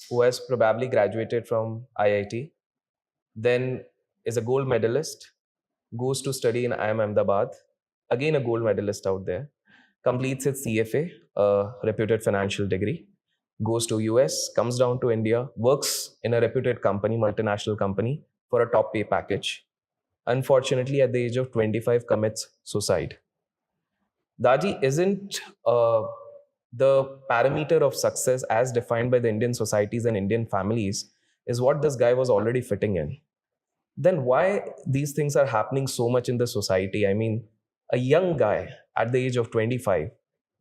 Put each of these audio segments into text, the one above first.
who has probably graduated from IIT, then is a gold medalist, goes to study in IIM Ahmedabad, again a gold medalist out there, completes its CFA, a reputed financial degree, goes to US, comes down to India, works in a reputed company, multinational company, for a top pay package. Unfortunately, at the age of 25, commits suicide. Daji, isn't the parameter of success as defined by the Indian societies and Indian families is what this guy was already fitting in? Then why these things are happening so much in the society? I mean, a young guy at the age of 25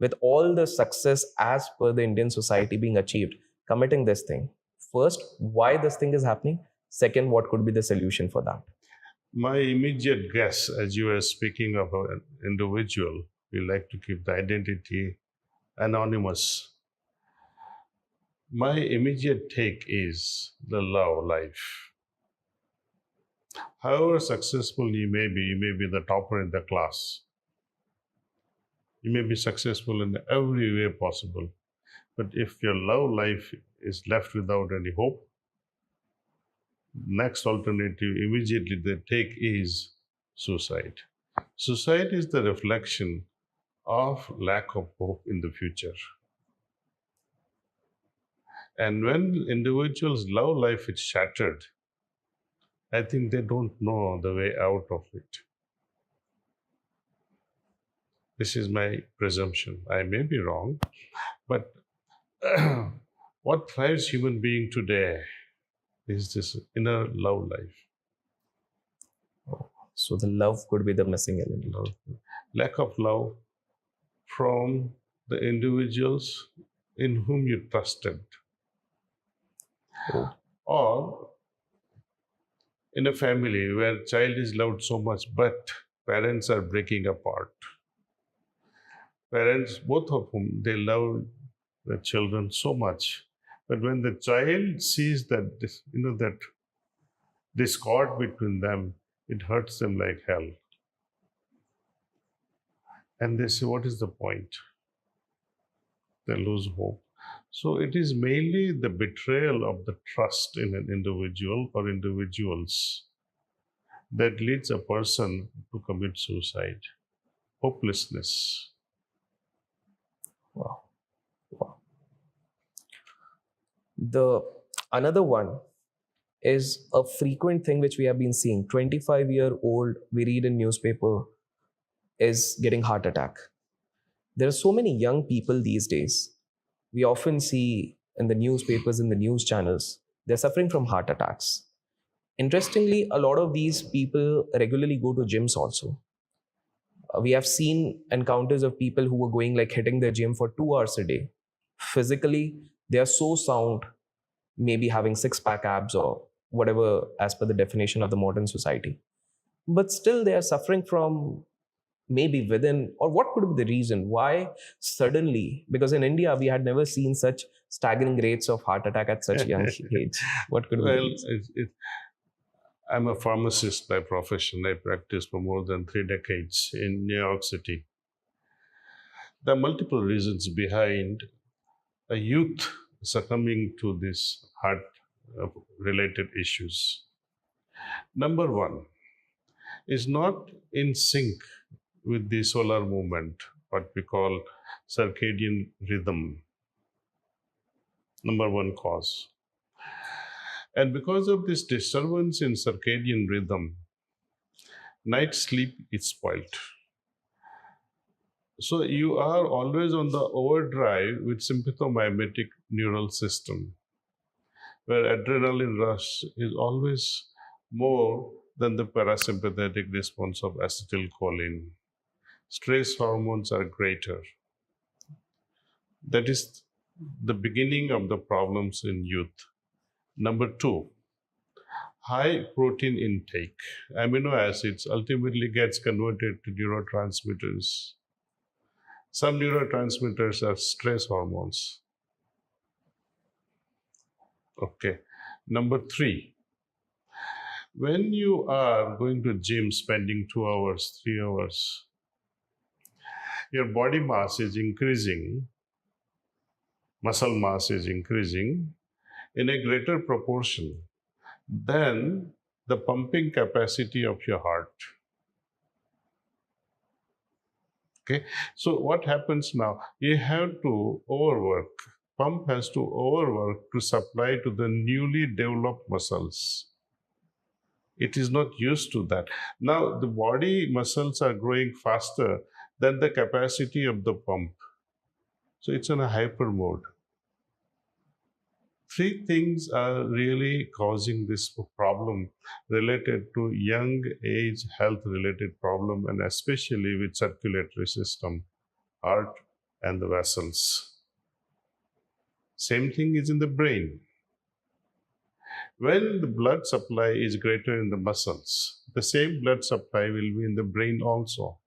with all the success as per the Indian society being achieved, committing this thing. First, why this thing is happening? Second, what could be the solution for that? My immediate guess, as you were speaking of an individual, we like to keep the identity anonymous. My immediate take is the love life. However successful you may be the topper in the class. You may be successful in every way possible. But if your love life is left without any hope, next alternative immediately they take is suicide. Suicide is the reflection of lack of hope in the future. And when individuals' love life is shattered, I think they don't know the way out of it. This is my presumption. I may be wrong, but what drives human being today is this inner love life. So the love could be the missing element. Love. Lack of love from the individuals in whom you trusted, Oh, or in a family where child is loved so much but parents are breaking apart. Parents, both of whom, they love the children so much, but when the child sees that that discord between them, it hurts them like hell, and they say, what is the point? They lose hope. So it is mainly the betrayal of the trust in an individual or individuals that leads a person to commit suicide. Hopelessness. wow. Wow. The another one is a frequent thing which we have been seeing. 25-year-old, we read in newspaper, is getting heart attack. There are so many young people these days. We often see in the newspapers, in the news channels, they're suffering from heart attacks. Interestingly, a lot of these people regularly go to gyms also. We have seen encounters of people who were going like hitting the gym for 2 hours a day. Physically, they are so sound, maybe having six pack abs or whatever as per the definition of the modern society. But still, they are suffering from maybe within, or what could be the reason why suddenly, because in India, we had never seen such staggering rates of heart attack at such young age. What could be the Well, reason? I'm a pharmacist by profession. I practiced for more than 3 decades in New York City. There are multiple reasons behind a youth succumbing to these heart related issues. Number one is not in sync with the solar movement, what we call circadian rhythm. Number one cause. And because of this disturbance in circadian rhythm, night sleep is spoiled. So you are always on the overdrive with sympathomimetic neural system, where adrenaline rush is always more than the parasympathetic response of acetylcholine. Stress hormones are greater. That is the beginning of the problems in youth. Number two, high protein intake. Amino acids ultimately gets converted to neurotransmitters. Some neurotransmitters are stress hormones. Okay. Number three, when you are going to gym spending 2 hours, 3 hours, your body mass is increasing, muscle mass is increasing, in a greater proportion than the pumping capacity of your heart. Okay, so what happens now? You have to overwork. Pump has to overwork to supply to the newly developed muscles. It is not used to that. Now the body muscles are growing faster than the capacity of the pump. So it's in a hyper mode. Three things are really causing this problem related to young age health related problem, and especially with circulatory system, heart and the vessels. Same thing is in the brain. When the blood supply is greater in the muscles, the same blood supply will be in the brain also.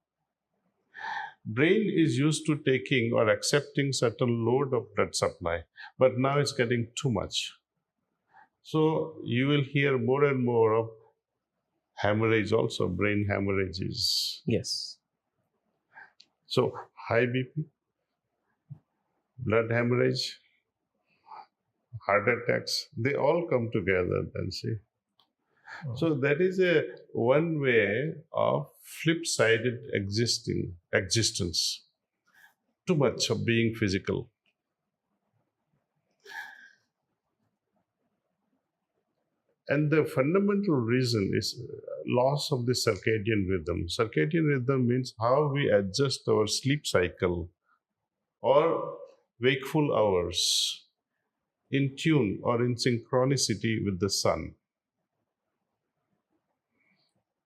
Brain is used to taking or accepting certain load of blood supply, but now it's getting too much. So you will hear more and more of hemorrhage also, brain hemorrhages. Yes. So high BP, blood hemorrhage, heart attacks, they all come together then see. So that is a one way of flip-sided existence. Too much of being physical. And the fundamental reason is loss of the circadian rhythm. Circadian rhythm means how we adjust our sleep cycle or wakeful hours in tune or in synchronicity with the sun.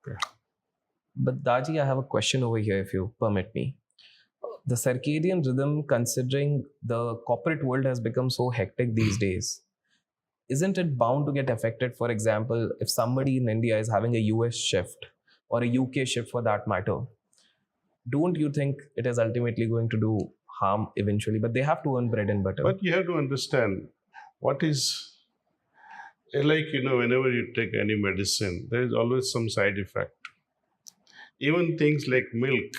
Okay. But Daji, I have a question over here, if you permit me. The circadian rhythm, considering the corporate world has become so hectic these days, isn't it bound to get affected? For example, if somebody in India is having a US shift or a UK shift for that matter, don't you think it is ultimately going to do harm eventually? But they have to earn bread and butter. But you have to understand what is like, whenever you take any medicine, there is always some side effect. Even things like milk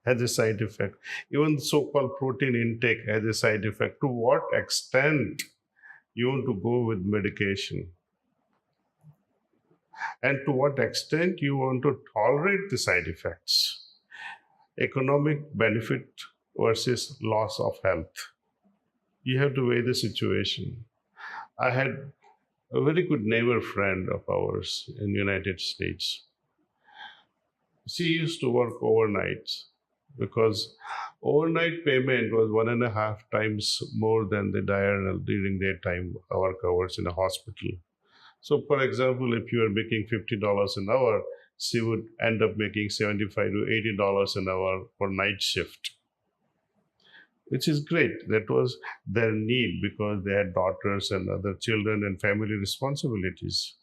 has a side effect. Even so-called protein intake has a side effect. To what extent you want to go with medication? And to what extent you want to tolerate the side effects? Economic benefit versus loss of health. You have to weigh the situation. I had a very good neighbor friend of ours in the United States. She used to work overnight because overnight payment was 1.5 times more than the diurnal during daytime work hours in a hospital. So, for example, if you are making $50 an hour, she would end up making $75 to $80 an hour for night shift, which is great. That was their need because they had daughters and other children and family responsibilities.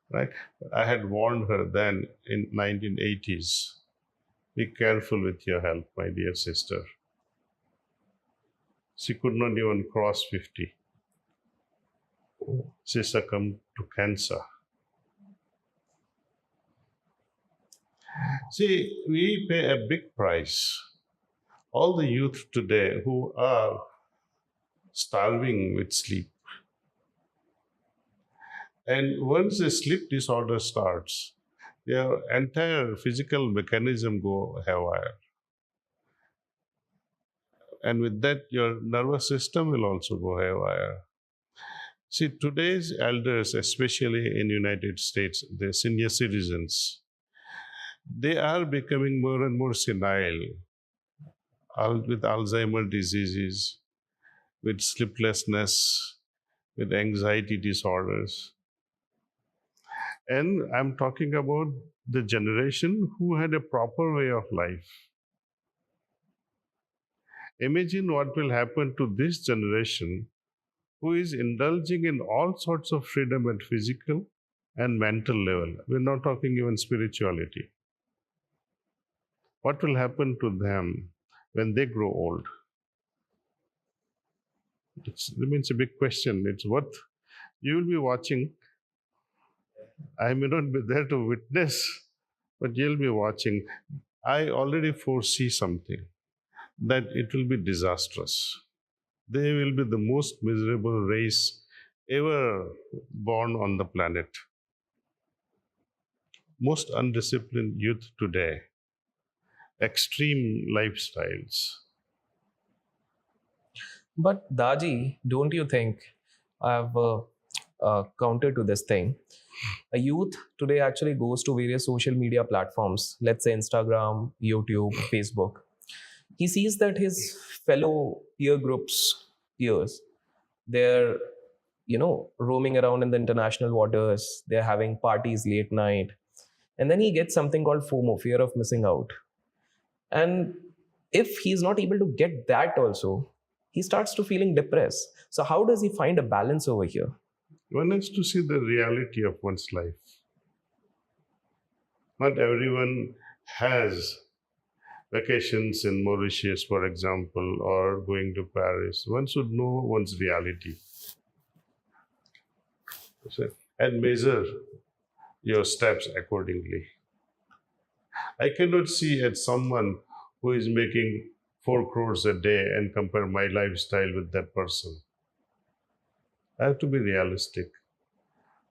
Right? I had warned her then in 1980s. Be careful with your health, my dear sister. She could not even cross 50. She succumbed to cancer. See, we pay a big price. All the youth today who are starving with sleep. And once the sleep disorder starts, their entire physical mechanism go haywire. And with that, your nervous system will also go haywire. See, today's elders, especially in United States, the senior citizens, they are becoming more and more senile with Alzheimer diseases, with sleeplessness, with anxiety disorders. And I'm talking about the generation who had a proper way of life. Imagine what will happen to this generation who is indulging in all sorts of freedom at physical and mental level. We're not talking even spirituality. What will happen to them when they grow old? It remains a big question. It's what you will be watching. I may not be there to witness, but you'll be watching. I already foresee something that it will be disastrous. They will be the most miserable race ever born on the planet. Most undisciplined youth today, extreme lifestyles. But Daji, don't you think I have a counter to this thing? A youth today actually goes to various social media platforms, let's say Instagram, YouTube, Facebook. He sees that his fellow peer groups, peers, they're roaming around in the international waters, they're having parties late night, and then he gets something called FOMO, fear of missing out. And if he's not able to get that also, he starts to feeling depressed. So how does he find a balance over here? One has to see the reality of one's life. Not everyone has vacations in Mauritius, for example, or going to Paris. One should know one's reality. So, and measure your steps accordingly. I cannot see at someone who is making 4 crores a day and compare my lifestyle with that person. I have to be realistic.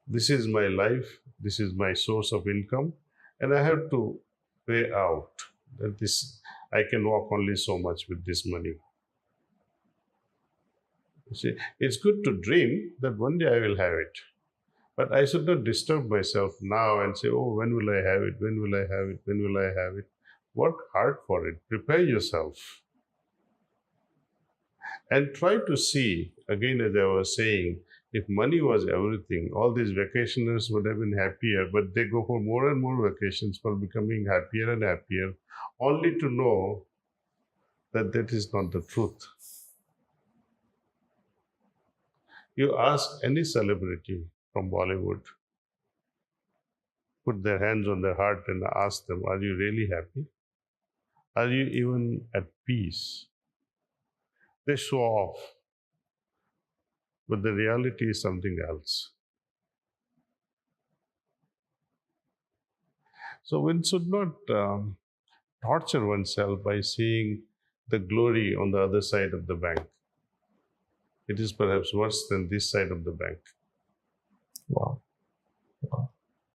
This is my life, this is my source of income, and I have to pay out that this I can walk only so much with this money. You see, it's good to dream that one day I will have it. But I should not disturb myself now and say, oh, when will I have it? When will I have it? When will I have it? Work hard for it. Prepare yourself. And try to see, again, as I was saying, if money was everything, all these vacationers would have been happier, but they go for more and more vacations for becoming happier and happier, only to know that that is not the truth. You ask any celebrity from Bollywood, put their hands on their heart and ask them, are you really happy? Are you even at peace? They show off, but the reality is something else. So one should not torture oneself by seeing the glory on the other side of the bank. It is perhaps worse than this side of the bank. Wow. Wow.